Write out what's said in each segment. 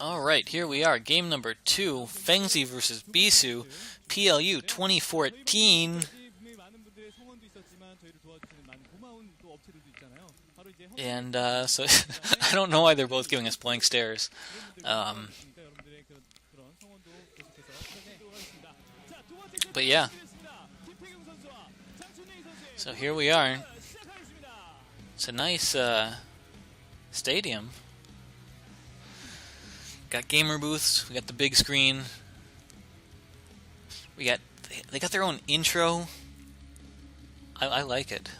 Alright, here we are. Game number 2, Fengzi versus Bisu, PLU 2014. And so I don't know why they're both giving us blank stares. But yeah. So here we are. It's a nice stadium. Got gamer booths, we got the big screen. They got their own intro. I like it.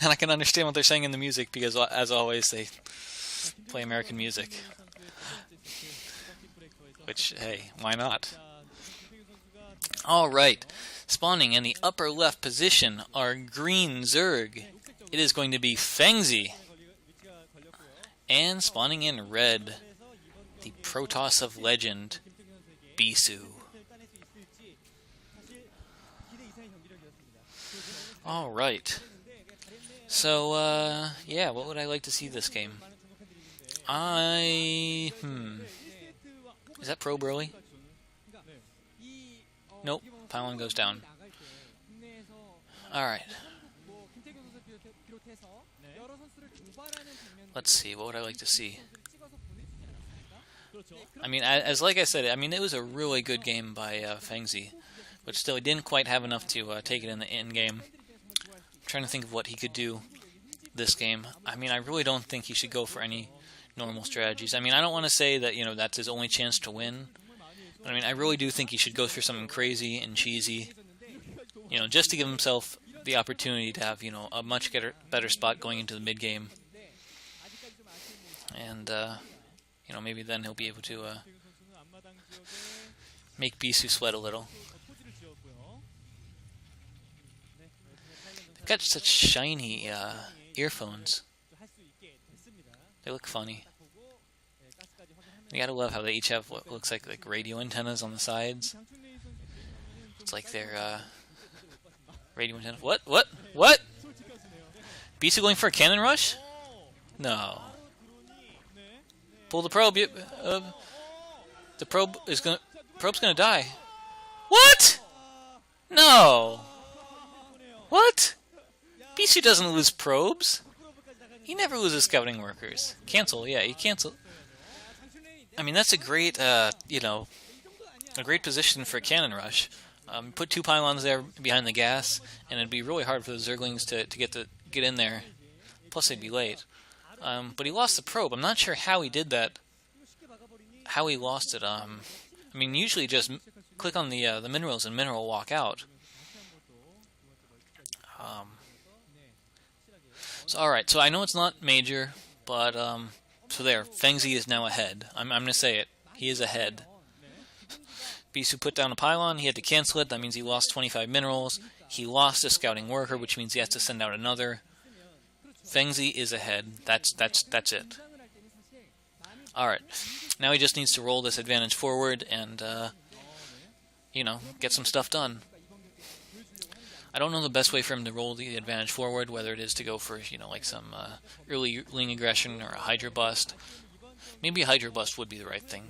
And I can understand what they're saying in the music because, as always, they play American music. Which, hey, why not? Alright, spawning in the upper left position are green Zerg. It is going to be Fengzi. And spawning in red, the Protoss of legend, Bisu. Alright. So, yeah, what would I like to see this game? Is that probe early? Nope, pylon goes down. Alright. Let's see, what would I like to see? I mean, like I said, I mean, it was a really good game by Fengzi, but still, he didn't quite have enough to take it in the end game. I'm trying to think of what he could do this game. I mean, I really don't think he should go for any normal strategies. I mean, I don't want to say that, that's his only chance to win, but I mean, I really do think he should go for something crazy and cheesy, just to give himself the opportunity to have, a much better spot going into the mid-game. And, maybe then he'll be able to make Bisu sweat a little. They've got such shiny earphones. They look funny. You gotta love how they each have what looks like radio antennas on the sides. It's like their radio antenna. What? Bisu going for a cannon rush? No. Pull the probe. The probe's gonna die. What? No. What? Bisu doesn't lose probes. He never loses scouting workers. Cancel. Yeah, he cancel. I mean, that's a great, a great position for a cannon rush. Put 2 pylons there behind the gas, and it'd be really hard for the Zerglings to get in there. Plus, they'd be late. But he lost the probe. I'm not sure how he did that. How he lost it. I mean, usually just click on the minerals and mineral walk out. So alright, so I know it's not major, but so there, Fengzi is now ahead. I'm going to say it. He is ahead. Bisu put down a pylon, he had to cancel it, that means he lost 25 minerals. He lost a scouting worker, which means he has to send out another. Fengzi is ahead. That's it. Alright. Now he just needs to roll this advantage forward and, get some stuff done. I don't know the best way for him to roll the advantage forward, whether it is to go for, like some early lane aggression or a Hydra bust. Maybe a Hydra bust would be the right thing.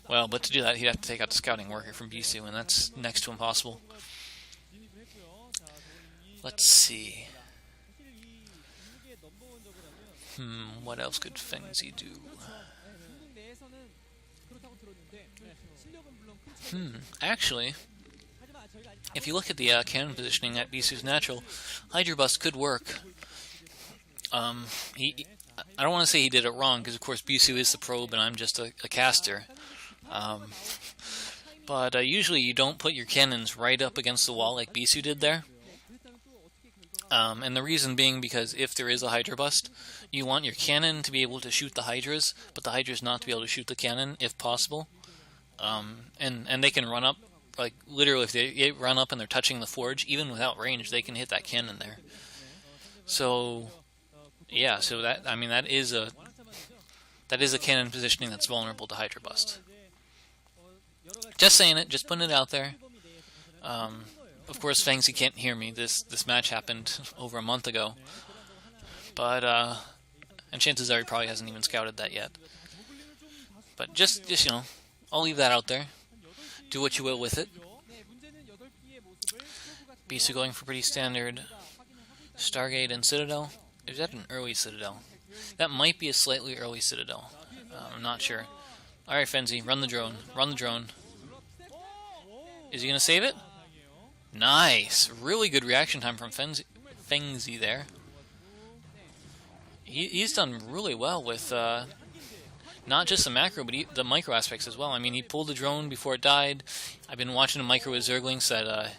Well, but to do that, he'd have to take out the scouting worker from Bisu, and that's next to impossible. Let's see. What else could Fengzi do? Actually, if you look at the cannon positioning at Bisu's natural, Hydra Bust could work. I don't want to say he did it wrong, because of course Bisu is the probe and I'm just a caster. But usually you don't put your cannons right up against the wall like Bisu did there. And the reason being because if there is a Hydra Bust, you want your cannon to be able to shoot the Hydras, but the Hydras not to be able to shoot the cannon, if possible. And they can run up, like, literally, if they run up and they're touching the forge, even without range, they can hit that cannon there. So, yeah, so that is a cannon positioning that's vulnerable to Hydra Bust. Just saying it, just putting it out there. Of course, Fengzi can't hear me. This match happened over a month ago. But, and chances are he probably hasn't even scouted that yet. But just you know, I'll leave that out there. Do what you will with it. Bisu going for pretty standard Stargate and Citadel. Is that an early Citadel? That might be a slightly early Citadel. I'm not sure. Alright, Fengzi, run the drone. Run the drone. Is he going to save it? Nice! Really good reaction time from Fengzi there. He's done really well with not just the macro, but the micro aspects as well. I mean, he pulled the drone before it died. I've been watching a micro with Zerglings that,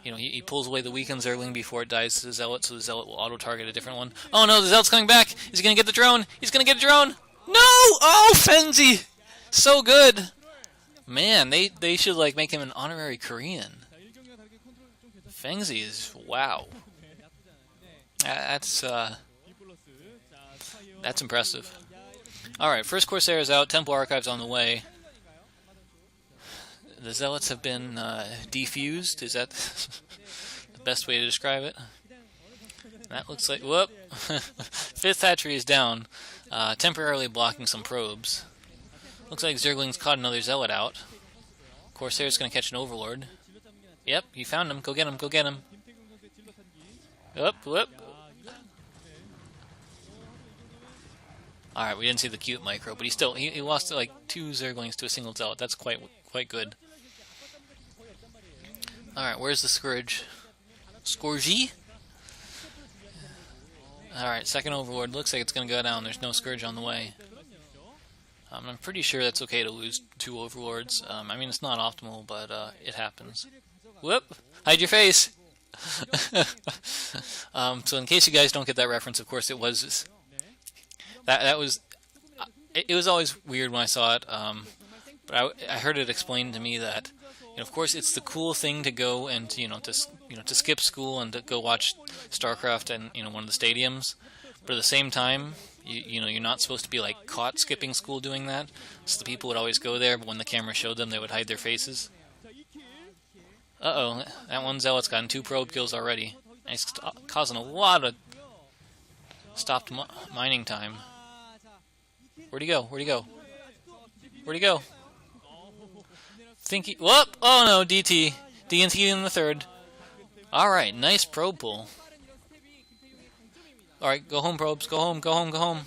you know, he pulls away the weakened Zergling before it dies to the Zealot, so the Zealot will auto-target a different one. Oh no, the Zealot's coming back! Is he going to get the drone? He's going to get a drone! No! Oh, Fengzi! So good! Man, they should, like, make him an honorary Korean. Fengzi is... wow. That's impressive. Alright, first Corsair is out, Temple Archive's on the way. The Zealots have been defused, is that the best way to describe it? That looks like... whoop! Fifth hatchery is down, temporarily blocking some probes. Looks like Zergling's caught another Zealot out. Corsair's gonna catch an Overlord. Yep, you found him, go get him, go get him. Whoop, whoop. Alright, we didn't see the cute micro, but he lost like 2 Zerglings to a single Zealot. That's quite good. Alright, where's the Scourge? Scourgy? Alright, second Overlord. Looks like it's going to go down. There's no Scourge on the way. I'm pretty sure that's okay to lose 2 Overlords. I mean, it's not optimal, but it happens. Whoop! Hide your face! So in case you guys don't get that reference, of course it was... That was... It was always weird when I saw it, but I heard it explained to me that, you know, of course, it's the cool thing to go and to skip school and to go watch StarCraft and one of the stadiums, but at the same time, you're not supposed to be like caught skipping school doing that. So the people would always go there, but when the camera showed them, they would hide their faces. Uh-oh, that one Zealot's gotten 2 probe kills already. And he's causing a lot of stopped mining time. Where'd he go? Where'd he go? Where'd he go? Whoop! Oh no, DT. DNT in the third. Alright, nice probe pull. Alright, go home, probes. Go home, go home, go home.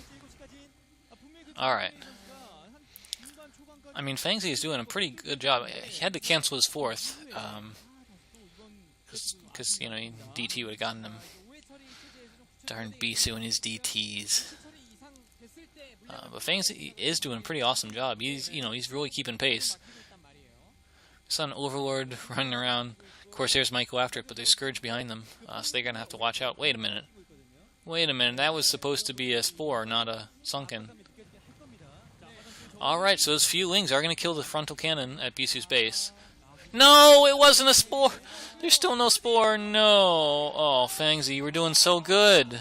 Alright. I mean, Fengzi is doing a pretty good job. He had to cancel his 4th. Because, DT would have gotten him. Darn Bisu and his DTs. But Fengzi is doing a pretty awesome job. He's really keeping pace. Saw an Overlord running around. Corsairs might go after it, but there's Scourge behind them, so they're gonna have to watch out. Wait a minute. Wait a minute. That was supposed to be a Spore, not a Sunken. Alright, so those few wings are gonna kill the frontal cannon at Bisu's base. No, it wasn't a Spore! There's still no Spore, no! Oh, Fengzi, you were doing so good!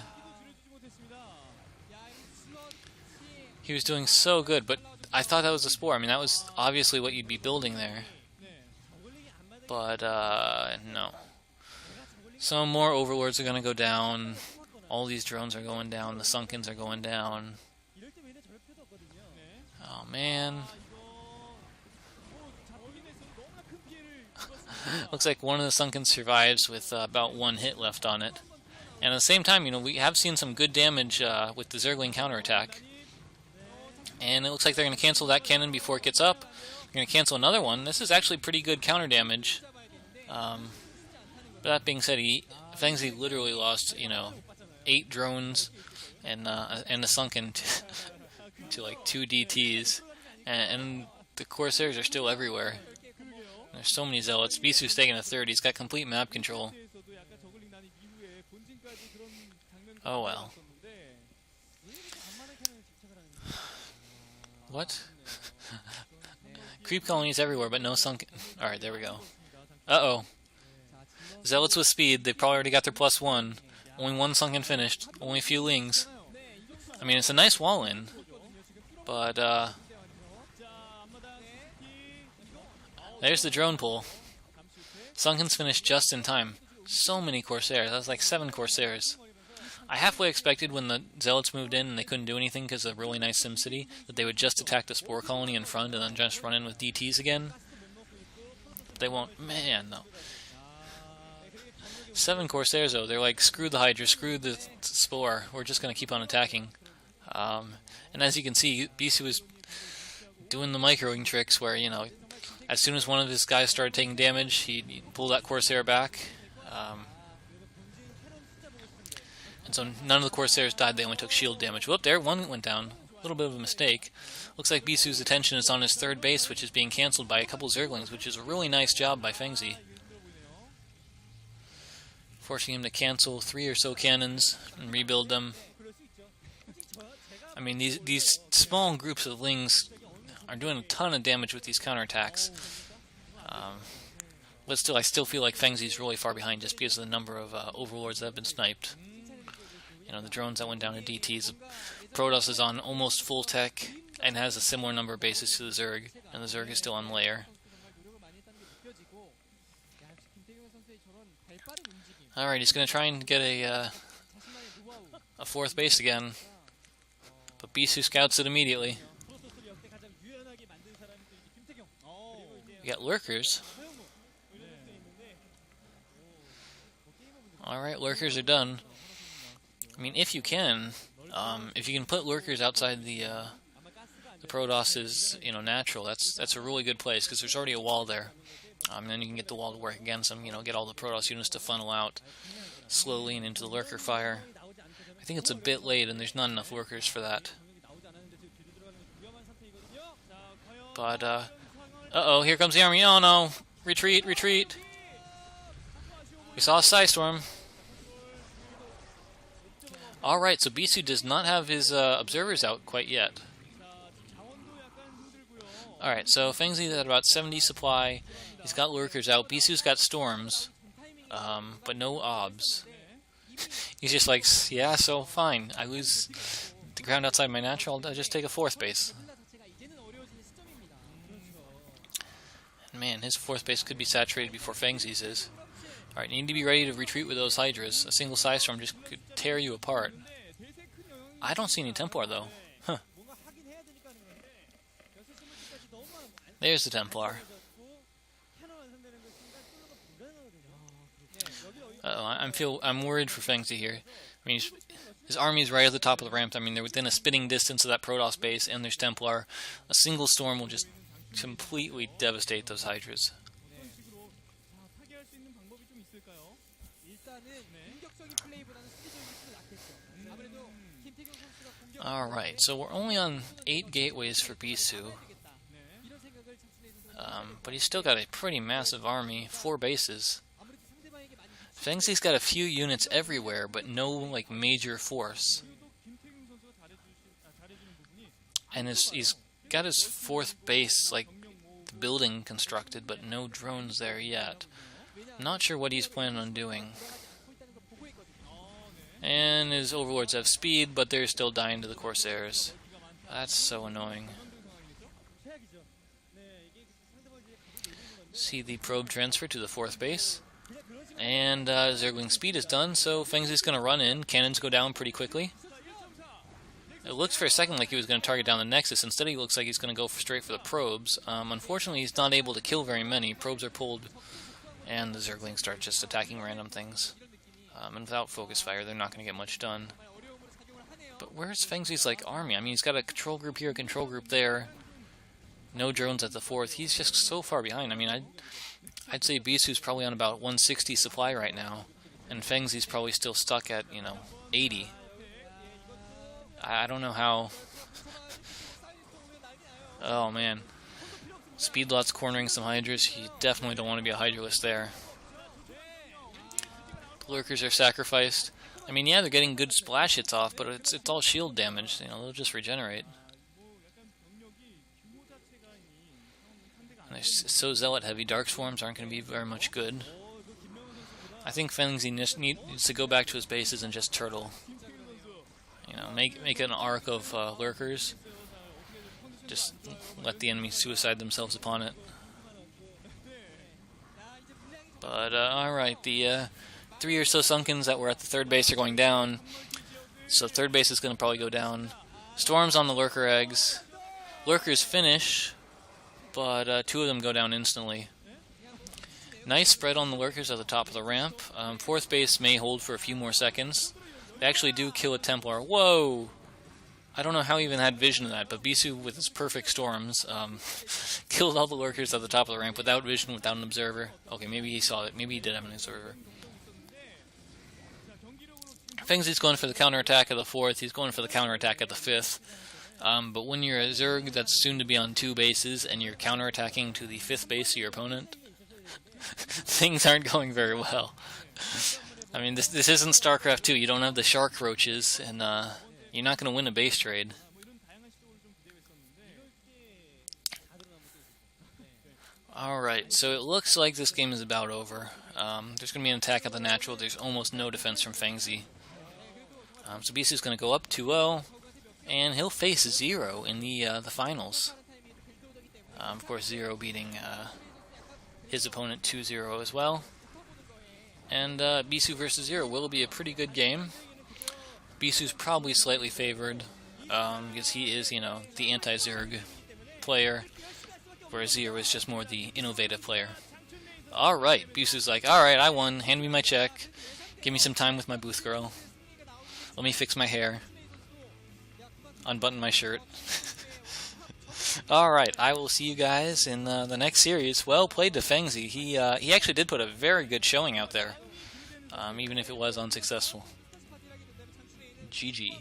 He was doing so good, but I thought that was a Spore. I mean, that was obviously what you'd be building there. But, no. Some more Overlords are going to go down. All these drones are going down. The Sunkens are going down. Oh, man. Looks like one of the Sunkens survives with about 1 hit left on it. And at the same time, we have seen some good damage with the Zergling counterattack. And it looks like they're going to cancel that cannon before it gets up. They're going to cancel another one. This is actually pretty good counter damage. But that being said, Fengzi literally lost, 8 drones and a Sunken to like 2 DTs. And the Corsairs are still everywhere. There's so many Zealots. Bisu's taking a 3rd. He's got complete map control. Oh well. What? Creep colonies everywhere, but no Sunken. Alright, there we go. Uh-oh. Zealots with speed. They probably already got their +1. Only 1 Sunken finished. Only a few Lings. I mean, it's a nice wall-in. But, there's the drone pull. Sunken's finished just in time. So many Corsairs. That was like 7 Corsairs. I halfway expected when the Zealots moved in and they couldn't do anything because of a really nice SimCity that they would just attack the Spore Colony in front and then just run in with DTs again. But they won't. Man, no. 7 Corsairs, though. They're like, screw the Hydra, screw the Spore. We're just going to keep on attacking. And as you can see, Bisu is doing the microing tricks where, you know, as soon as one of his guys started taking damage, he'd pull that Corsair back. And so none of the Corsairs died, they only took shield damage. Whoop, there, one went down. A little bit of a mistake. Looks like Bisu's attention is on his third base, which is being cancelled by a couple Zerglings, which is a really nice job by Fengzi. Forcing him to cancel 3 or so cannons and rebuild them. I mean, these small groups of Lings are doing a ton of damage with these counterattacks. But still, I still feel like Fengzi's really far behind just because of the number of Overlords that have been sniped. You know, the drones that went down to DTs. Protoss is on almost full tech and has a similar number of bases to the Zerg, and the Zerg is still on layer. Alright, he's going to try and get a 4th base again, but Bisu scouts it immediately. We got lurkers. Alright, lurkers are done. I mean, if you can put lurkers outside the Protoss's, you know, natural, that's a really good place because there's already a wall there. And then you can get the wall to work against them, you know, get all the Protoss units to funnel out slowly and into the lurker fire. I think it's a bit late and there's not enough lurkers for that. But, uh-oh, here comes the army. Oh no! Retreat, retreat! We saw a Psystorm. Alright, so Bisu does not have his observers out quite yet. Alright, so Fengzi's at about 70 supply. He's got lurkers out. Bisu's got storms, but no obs. He's just like, yeah, so fine. I lose the ground outside my natural, I'll just take a 4th base. And man, his 4th base could be saturated before Fengzi's is. Alright, you need to be ready to retreat with those Hydras. A single Psystorm just could tear you apart. I don't see any Templar, though. Huh. There's the Templar. Uh-oh, I'm worried for Fengzi here. I mean, his army is right at the top of the ramp. I mean, they're within a spitting distance of that Protoss base, and there's Templar. A single storm will just completely devastate those Hydras. Alright, so we're only on 8 gateways for Bisu. But he's still got a pretty massive army, 4 bases. Fengzi's got a few units everywhere, but no, like, major force. And he's got his 4th base, like, the building constructed, but no drones there yet. I'm not sure what he's planning on doing. And his overlords have speed, but they're still dying to the Corsairs. That's so annoying. See the probe transfer to the 4th base. And Zergling speed is done, so Fengzi's going to run in. Cannons go down pretty quickly. It looks for a second like he was going to target down the Nexus. Instead, he looks like he's going to go straight for the probes. Unfortunately, he's not able to kill very many. Probes are pulled, and the Zerglings start just attacking random things. And without focus fire, they're not going to get much done. But where's Fengzi's, like, army? I mean, he's got a control group here, a control group there. No drones at the 4th. He's just so far behind. I mean, I'd say Bisu's probably on about 160 supply right now, and Fengzi's probably still stuck at, you know, 80. I don't know how. Oh man, Speedlot's cornering some Hydras. You definitely don't want to be a Hydralist there. Lurkers are sacrificed. I mean, yeah, they're getting good splash hits off, but it's all shield damage. You know, they'll just regenerate. And they're so zealot heavy. Dark Swarms aren't going to be very much good. I think Fengzi needs to go back to his bases and just turtle. You know, make an arc of lurkers. Just let the enemy suicide themselves upon it. But alright, the 3 or so Sunkens that were at the 3rd base are going down. So third base is going to probably go down. Storms on the Lurker eggs. Lurkers finish, but 2 of them go down instantly. Nice spread on the Lurkers at the top of the ramp. Fourth base may hold for a few more seconds. They actually do kill a Templar. Whoa! I don't know how he even had vision of that, but Bisu, with his perfect storms, killed all the Lurkers at the top of the ramp without vision, without an observer. Okay, maybe he saw it. Maybe he did have an observer. Fengzi's going for the counterattack of the 4th. He's going for the counterattack of the 5th. But when you're a Zerg that's soon to be on 2 bases and you're counterattacking to the 5th base of your opponent, things aren't going very well. I mean, this isn't StarCraft 2. You don't have the shark roaches, and you're not going to win a base trade. Alright, so it looks like this game is about over. There's going to be an attack at the natural. There's almost no defense from Fengzi. So Bisu's going to go up 2-0, and he'll face Zero in the finals. Of course, Zero beating his opponent 2-0 as well. And Bisu versus Zero will be a pretty good game. Bisu's probably slightly favored, because he is, you know, the anti-Zerg player, whereas Zero is just more the innovative player. Alright, Bisu's like, alright, I won, hand me my check, give me some time with my booth girl, let me fix my hair, unbutton my shirt. Alright, I will see you guys in the next series. Well played to Fengzi. He actually did put a very good showing out there, even if it was unsuccessful. GG.